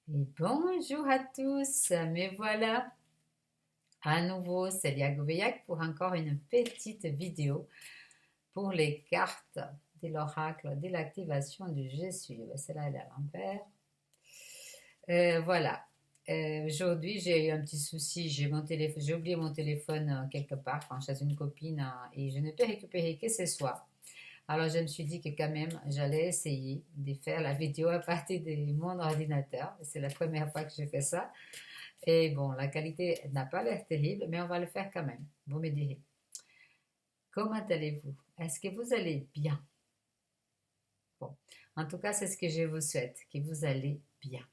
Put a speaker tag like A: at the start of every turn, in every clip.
A: Et bonjour à tous, me voilà à nouveau Célia Gouveyac pour encore une petite vidéo pour les cartes de l'oracle de l'activation du Je suis. Celle-là elle est à l'envers. Voilà. Aujourd'hui j'ai eu un petit souci, j'ai oublié mon téléphone quelque part, enfin chez une copine et je ne peux récupérer que ce soir. Alors je me suis dit que quand même j'allais essayer de faire la vidéo à partir de mon ordinateur. C'est la première fois que je fais ça. Et bon, la qualité n'a pas l'air terrible, mais on va le faire quand même. Vous me direz. Comment allez-vous? Est-ce que vous allez bien? Bon, en tout cas, c'est ce que je vous souhaite, que vous allez bien.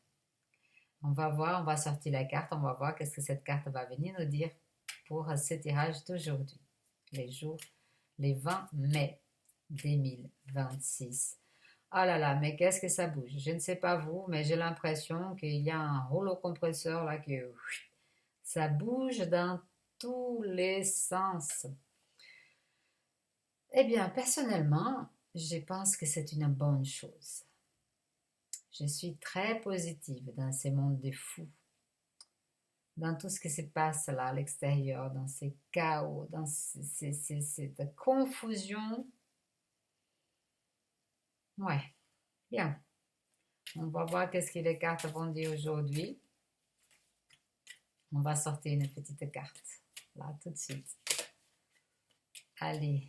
A: On va voir, on va sortir la carte, on va voir qu'est-ce que cette carte va venir nous dire pour ce tirage d'aujourd'hui. Les jours, les 20 mai 2026. Ah là là, mais qu'est-ce que ça bouge? Je ne sais pas vous, mais j'ai l'impression qu'il y a un rouleau compresseur là que ça bouge dans tous les sens. Eh bien, personnellement, je pense que c'est une bonne chose. Je suis très positive dans ces mondes de fous, dans tout ce qui se passe là à l'extérieur, dans ces chaos, dans cette confusion. Ouais, bien. On va voir qu'est-ce que les cartes vont dire aujourd'hui. On va sortir une petite carte, là, tout de suite. Allez.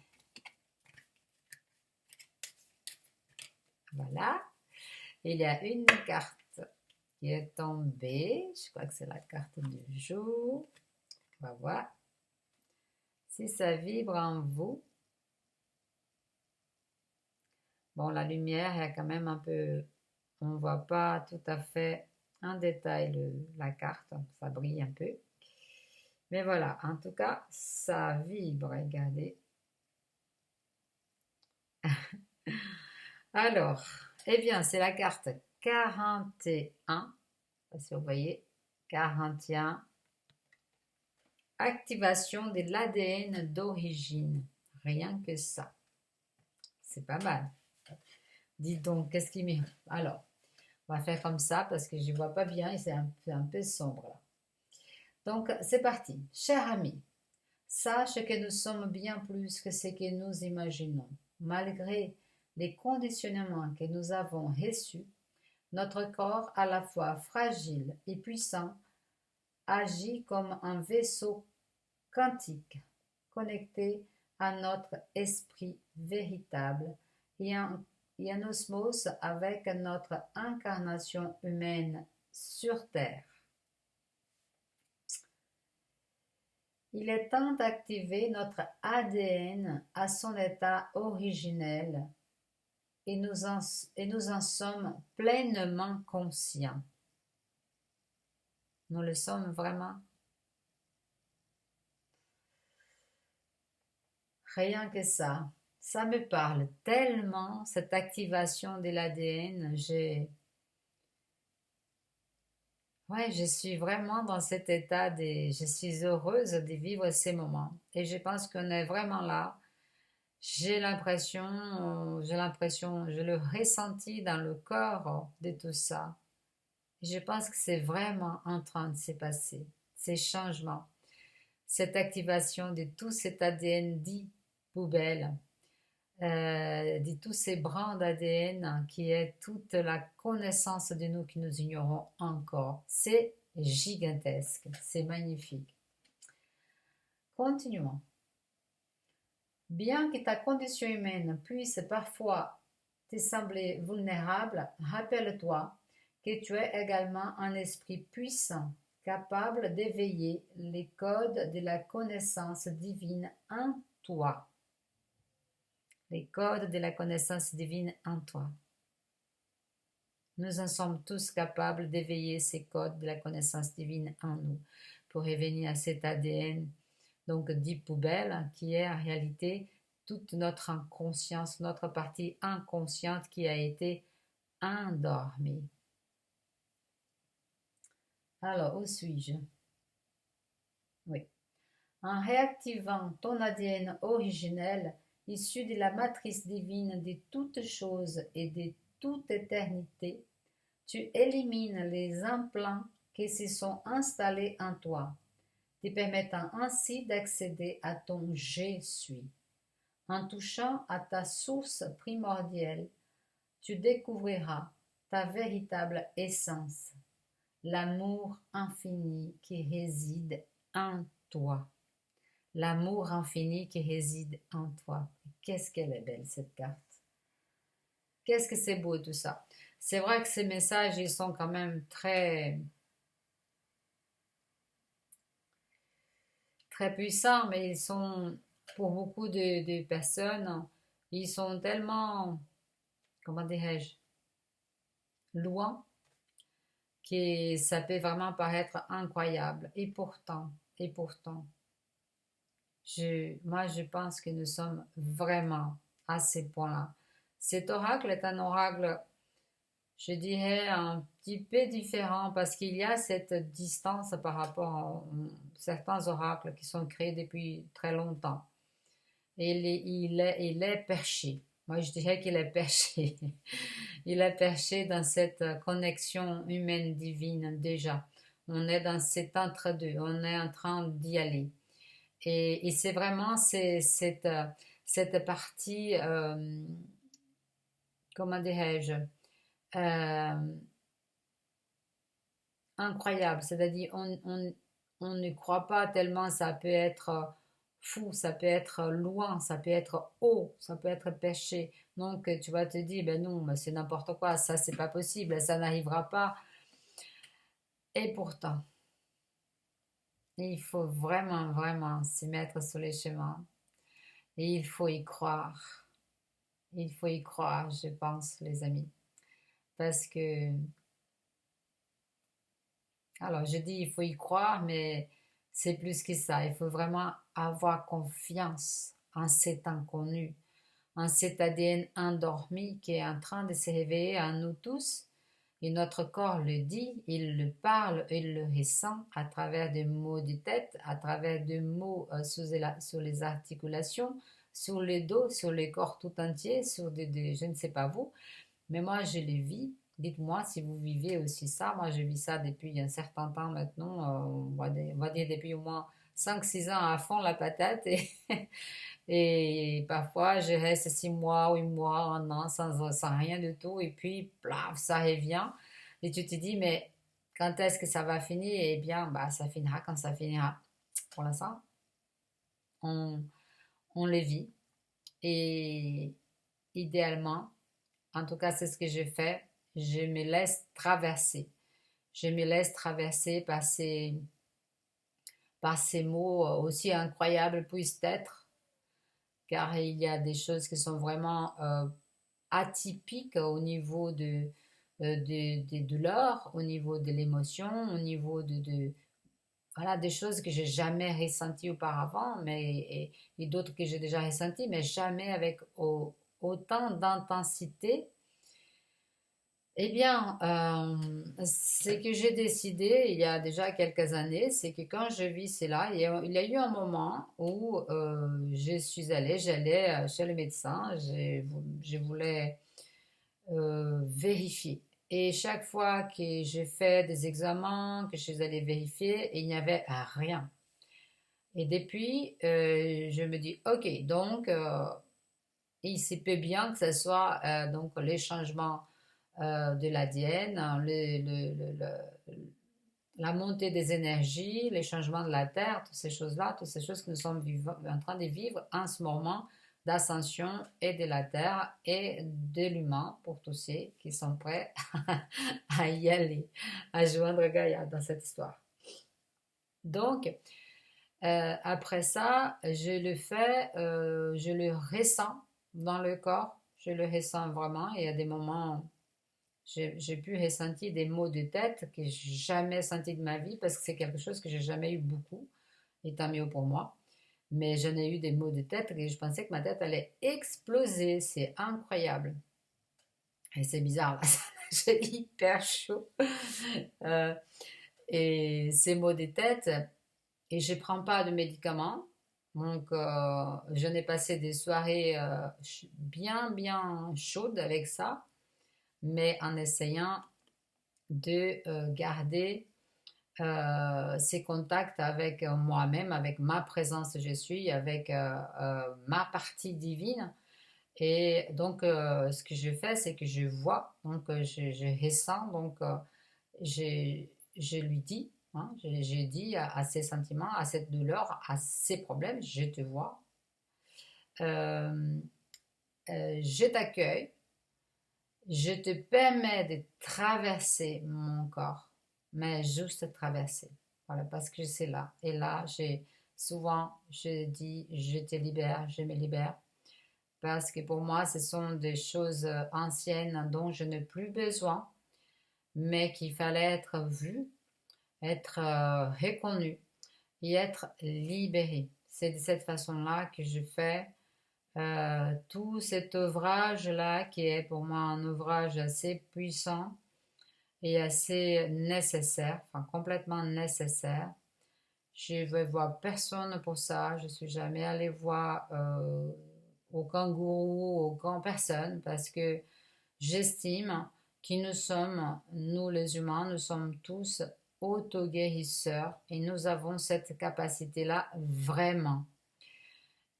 A: Voilà. Il y a une carte qui est tombée. Je crois que c'est la carte du jour. On va voir si ça vibre en vous. Bon, la lumière, il y a quand même un peu... On ne voit pas tout à fait en détail la carte. Ça brille un peu. Mais voilà, en tout cas, ça vibre. Regardez. Alors, eh bien, c'est la carte 41. Si vous voyez, 41. Activation de l'ADN d'origine. Rien que ça. C'est pas mal. Dis donc, qu'est-ce qui m'est... Alors, on va faire comme ça parce que je ne vois pas bien et c'est un peu sombre là. Donc, c'est parti. Cher ami, sache que nous sommes bien plus que ce que nous imaginons. Malgré les conditionnements que nous avons reçus, notre corps, à la fois fragile et puissant, agit comme un vaisseau quantique, connecté à notre esprit véritable et en osmose avec notre incarnation humaine sur Terre. Il est temps d'activer notre ADN à son état originel et nous en sommes pleinement conscients. Nous le sommes vraiment. Rien que ça me parle tellement, cette activation de l'ADN. Ouais, je suis vraiment dans cet état je suis heureuse de vivre ces moments. Et je pense qu'on est vraiment là. Je le ressentis dans le corps de tout ça. Et je pense que c'est vraiment en train de se passer, ces changements, cette activation de tout cet ADN dit poubelle, de tous ces brins d'ADN qui est toute la connaissance de nous que nous ignorons encore. C'est gigantesque, c'est magnifique. Continuons. Bien que ta condition humaine puisse parfois te sembler vulnérable, rappelle-toi que tu es également un esprit puissant, capable d'éveiller les codes de la connaissance divine en toi. Les codes de la connaissance divine en toi. Nous en sommes tous capables d'éveiller ces codes de la connaissance divine en nous pour revenir à cet ADN donc dit poubelle qui est en réalité toute notre inconscience, notre partie inconsciente qui a été endormie. Alors, où suis-je? Oui. En réactivant ton ADN originel, issu de la matrice divine de toutes choses et de toute éternité, Tu élimines les implants qui se sont installés en toi, te permettant ainsi d'accéder à ton je suis. En touchant à ta source primordiale, tu découvriras ta véritable essence, l'amour infini qui réside en toi. L'amour infini qui réside en toi. Qu'est-ce qu'elle est belle cette carte. Qu'est-ce que c'est beau tout ça. C'est vrai que ces messages, ils sont quand même très, très puissants, mais ils sont, pour beaucoup de personnes, ils sont tellement, comment dirais-je, loin, que ça peut vraiment paraître incroyable. Et pourtant, moi je pense que nous sommes vraiment à ces points-là. Cet oracle est un oracle, je dirais, un petit peu différent parce qu'il y a cette distance par rapport à certains oracles qui sont créés depuis très longtemps. Et il est perché. Moi, je dirais qu'il est perché. Il est perché dans cette connexion humaine divine déjà. On est dans cet entre-deux. On est en train d'y aller. Et c'est vraiment cette partie, comment dirais-je, euh, incroyable. C'est-à-dire, on ne croit pas tellement ça peut être fou, ça peut être loin, ça peut être haut, ça peut être péché. Donc, tu vas te dire, ben non, mais c'est n'importe quoi, ça, c'est pas possible, ça n'arrivera pas. Et pourtant, il faut vraiment, vraiment s'y mettre sur les chemins. Et il faut y croire. Il faut y croire, je pense, les amis. Parce que, alors je dis il faut y croire, mais c'est plus que ça. Il faut vraiment avoir confiance en cet inconnu, en cet ADN endormi qui est en train de se réveiller en nous tous. Et notre corps le dit, il le parle, il le ressent à travers des mots de tête, à travers des mots sur les articulations, sur le dos, sur le corps tout entier, sur je ne sais pas vous, mais moi je le vis. Dites-moi si vous vivez aussi ça. Moi je vis ça depuis un certain temps maintenant, on va dire depuis au moins 5 6 ans à fond la patate et parfois je reste 6 mois, 8 mois, un an sans rien du tout et puis plaf, ça revient et tu te dis mais quand est-ce que ça va finir? Eh bien bah, ça finira quand ça finira. Pour l'instant, on, on le vit et idéalement, en tout cas c'est ce que je fais, je me laisse traverser. Je me laisse traverser par ces mots aussi incroyables puissent être, car il y a des choses qui sont vraiment atypiques au niveau des douleurs, au niveau de l'émotion, au niveau voilà, des choses que j'ai jamais ressenties auparavant, et d'autres que j'ai déjà ressenties, mais jamais avec autant d'intensité. Eh bien, ce que j'ai décidé il y a déjà quelques années, c'est que quand je vis cela, il y a eu un moment où j'allais chez le médecin, je voulais vérifier. Et chaque fois que j'ai fait des examens, que je suis allée vérifier, il n'y avait rien. Et depuis, je me dis, ok, donc il se peut bien que ce soit donc les changements de l'ADN, la montée des énergies, les changements de la Terre, toutes ces choses-là, toutes ces choses que nous sommes en train de vivre en ce moment d'ascension et de la Terre et de l'humain pour tous ceux qui sont prêts à y aller, à joindre Gaïa dans cette histoire. Donc, après ça, je le fais, je le ressens dans le corps, je le ressens vraiment. Il y a des moments, j'ai pu ressentir des maux de tête que j'ai jamais senti de ma vie parce que c'est quelque chose que j'ai jamais eu beaucoup, et tant mieux pour moi. Mais j'en ai eu des maux de tête et je pensais que ma tête allait exploser. C'est incroyable. Et c'est bizarre, là, j'ai hyper chaud. Euh, et ces maux de tête, et je ne prends pas de médicaments. Donc, j'en ai passé des soirées bien, bien chaudes avec ça, mais en essayant de garder ces contacts avec moi-même, avec ma présence je suis, avec ma partie divine. Et donc, ce que je fais, c'est que je vois, donc je ressens, donc je, je lui dis, hein, je dis à ces sentiments, à cette douleur, à ces problèmes, je te vois, euh, je t'accueille, je te permets de traverser mon corps, mais juste traverser. Voilà, parce que c'est là. Et là, souvent, je dis, je te libère, je me libère. Parce que pour moi, ce sont des choses anciennes dont je n'ai plus besoin, mais qu'il fallait être vu, être reconnu et être libéré. C'est de cette façon-là que je fais tout cet ouvrage-là qui est pour moi un ouvrage assez puissant et assez nécessaire, enfin complètement nécessaire. Je ne vais voir personne pour ça, je ne suis jamais allée voir aucun gourou, aucune personne parce que j'estime que nous sommes, nous les humains, nous sommes tous auto-guérisseurs et nous avons cette capacité-là vraiment.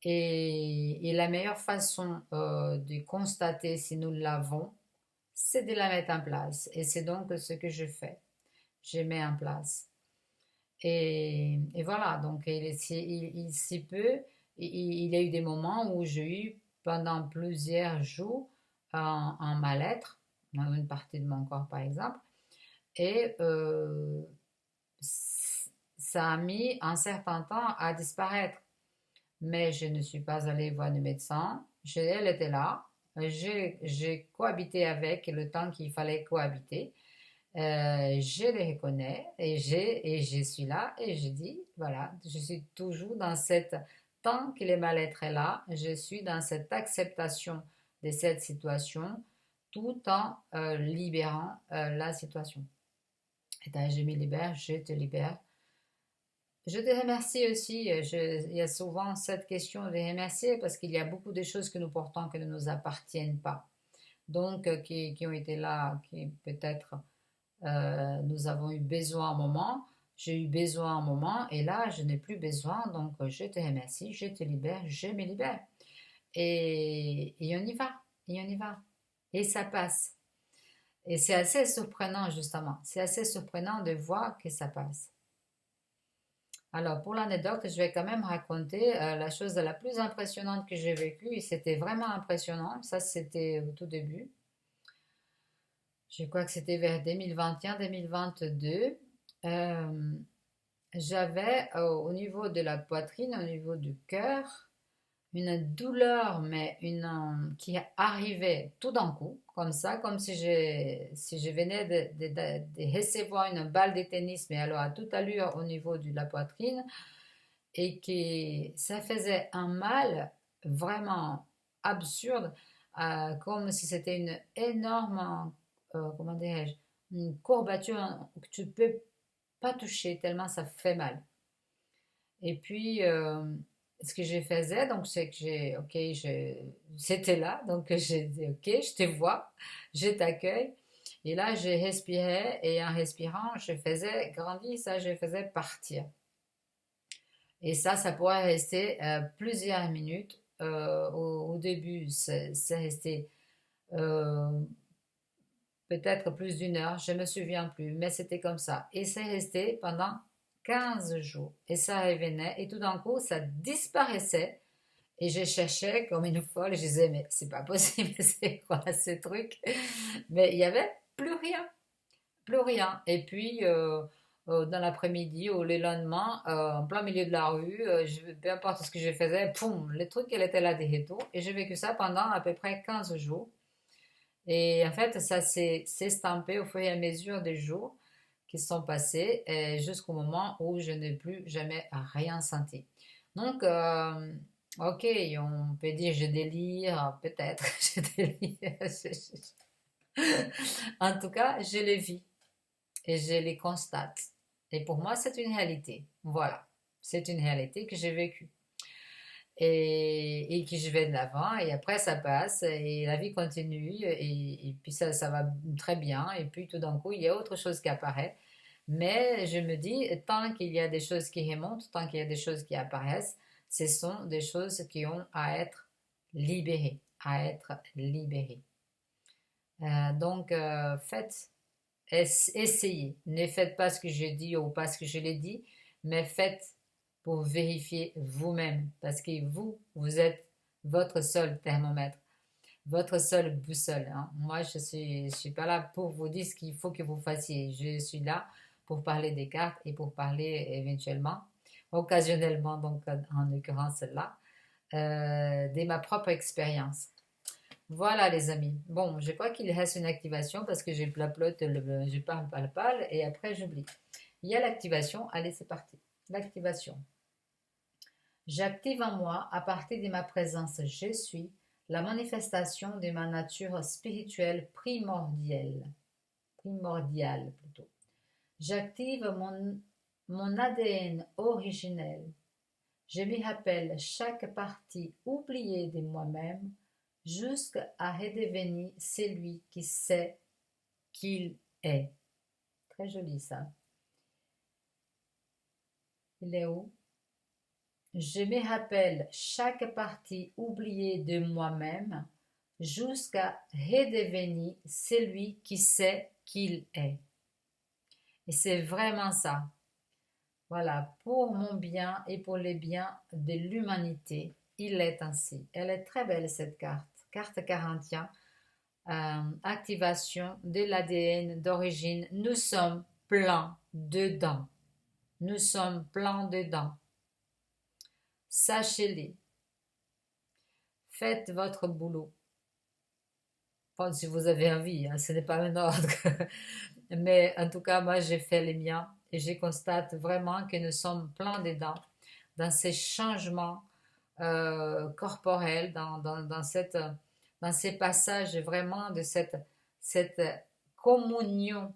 A: Et la meilleure façon de constater si nous l'avons, c'est de la mettre en place. Et c'est donc ce que je fais. Je mets en place. Et voilà, donc il s'y peut, il y a eu des moments où j'ai eu pendant plusieurs jours un mal-être, dans une partie de mon corps par exemple, et ça a mis un certain temps à disparaître. Mais je ne suis pas allée voir le médecin. Elle était là. J'ai cohabité avec le temps qu'il fallait cohabiter. Je les reconnais et je suis là et je dis, voilà, je suis toujours dans cette, tant que le mal-être est là, je suis dans cette acceptation de cette situation tout en libérant la situation. Et je me libère, je te libère. Je te remercie aussi. Il y a souvent cette question de remercier parce qu'il y a beaucoup de choses que nous portons qui ne nous appartiennent pas. Donc, qui ont été là, qui peut-être nous avons eu besoin un moment. J'ai eu besoin un moment et là, je n'ai plus besoin. Donc, je te remercie, je te libère, je me libère. Et on y va, et on y va. Et ça passe. Et c'est assez surprenant, justement. C'est assez surprenant de voir que ça passe. Alors, pour l'anecdote, je vais quand même raconter la chose la plus impressionnante que j'ai vécue. Et c'était vraiment impressionnant. Ça, c'était au tout début. Je crois que c'était vers 2021-2022. Euh, J'avais au niveau de la poitrine, au niveau du cœur, une douleur, mais qui arrivait tout d'un coup, comme ça, comme si je venais de recevoir une balle de tennis, mais alors à toute allure au niveau de la poitrine, et que ça faisait un mal vraiment absurde, comme si c'était une énorme, comment dirais-je, une courbature que tu ne peux pas toucher tellement ça fait mal. Et puis, ce que je faisais, donc, c'est que c'était là, donc j'ai dit, ok, je te vois, je t'accueille. Et là, je respirais et en respirant, je faisais grandir ça, je faisais partir. Et ça pourrait rester plusieurs minutes. Au début, c'est resté euh, peut-être plus d'une heure, je ne me souviens plus, mais c'était comme ça. Et c'est resté pendant 15 jours. Et ça revenait, et tout d'un coup, ça disparaissait. Et je cherchais comme une folle, je disais, mais c'est pas possible, c'est quoi ce truc? Mais il n'y avait plus rien, plus rien. Et puis, dans l'après-midi ou le lendemain, en plein milieu de la rue, peu importe ce que je faisais, poum, le truc, elle était là de retour. Et j'ai vécu ça pendant à peu près 15 jours. Et en fait, ça s'est estampé au fur et à mesure des jours qui sont passés jusqu'au moment où je n'ai plus jamais rien senti. Donc, ok, on peut dire je délire, peut-être je délire. En tout cas, je les vis et je les constate. Et pour moi, c'est une réalité. Voilà, c'est une réalité que j'ai vécue. et que je vais de l'avant et après ça passe et la vie continue et puis ça va très bien et puis tout d'un coup il y a autre chose qui apparaît. Mais je me dis, tant qu'il y a des choses qui remontent, tant qu'il y a des choses qui apparaissent, ce sont des choses qui ont à être libérées, à être libérées. Faites, essayez. Ne faites pas ce que je dis ou pas ce que je l'ai dit, mais faites pour vérifier vous-même, parce que vous êtes votre seul thermomètre, votre seule boussole, hein. Moi, je suis pas là pour vous dire ce qu'il faut que vous fassiez. Je suis là pour parler des cartes et pour parler éventuellement, occasionnellement, donc en l'occurrence là, de ma propre expérience. Voilà les amis. Bon, je crois qu'il reste une activation parce que je plapelote, je parle, et après j'oublie. Il y a l'activation. Allez, c'est parti. L'activation. J'active en moi, à partir de ma présence je suis, la manifestation de ma nature spirituelle primordiale plutôt. J'active mon ADN originel. Je m'y rappelle chaque partie oubliée de moi-même jusqu'à redevenir celui qui sait qu'il est. Très joli ça. Il est où? Je me rappelle chaque partie oubliée de moi-même jusqu'à redevenir celui qui sait qu'il est. Et c'est vraiment ça. Voilà, pour mon bien et pour les biens de l'humanité, il est ainsi. Elle est très belle cette carte. Carte 41, activation de l'ADN d'origine. Nous sommes pleins dedans. Nous sommes pleins dedans. Sachez-les. Faites votre boulot. Enfin, si vous avez envie, hein, ce n'est pas un ordre. Mais en tout cas, moi, j'ai fait les miens et je constate vraiment que nous sommes pleins dedans, dans ces changements corporels, dans ces passages vraiment de cette communion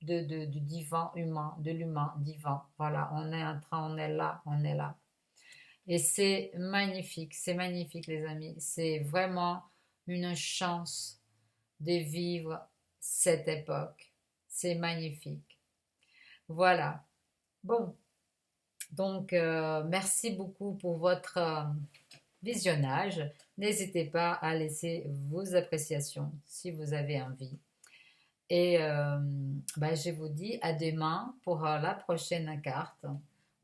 A: du divin humain, de l'humain divin. Voilà, on est en train, on est là, on est là. Et c'est magnifique les amis. C'est vraiment une chance de vivre cette époque. C'est magnifique. Voilà. Bon, donc merci beaucoup pour votre visionnage. N'hésitez pas à laisser vos appréciations si vous avez envie. Et je vous dis à demain pour la prochaine carte.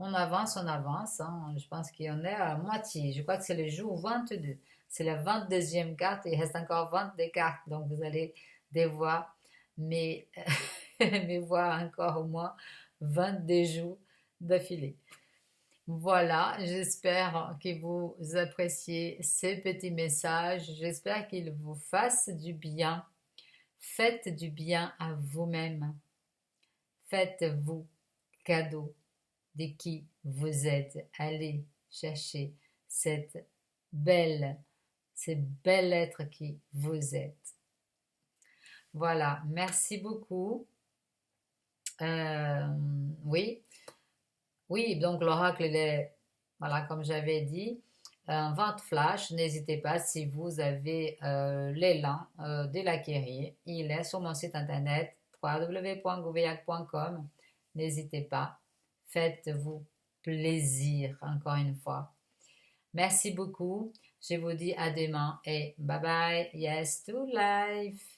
A: On avance, on avance, hein. Je pense qu'il y en est à moitié. Je crois que c'est le jour 22. C'est la 22e carte. Il reste encore 22 cartes. Donc vous allez devoir mais voir encore au moins 22 jours d'affilée. Voilà, j'espère que vous appréciez ces petits messages. J'espère qu'ils vous fassent du bien. Faites du bien à vous-même. Faites-vous cadeau de qui vous êtes. Allez chercher ce bel être qui vous êtes. Voilà, merci beaucoup. Oui, donc l'oracle, il est, voilà, comme j'avais dit, un vente flash. N'hésitez pas si vous avez l'élan de l'acquérir. Il est sur mon site internet www.gouveac.com. N'hésitez pas. Faites-vous plaisir encore une fois. Merci beaucoup. Je vous dis à demain et bye bye. Yes to life.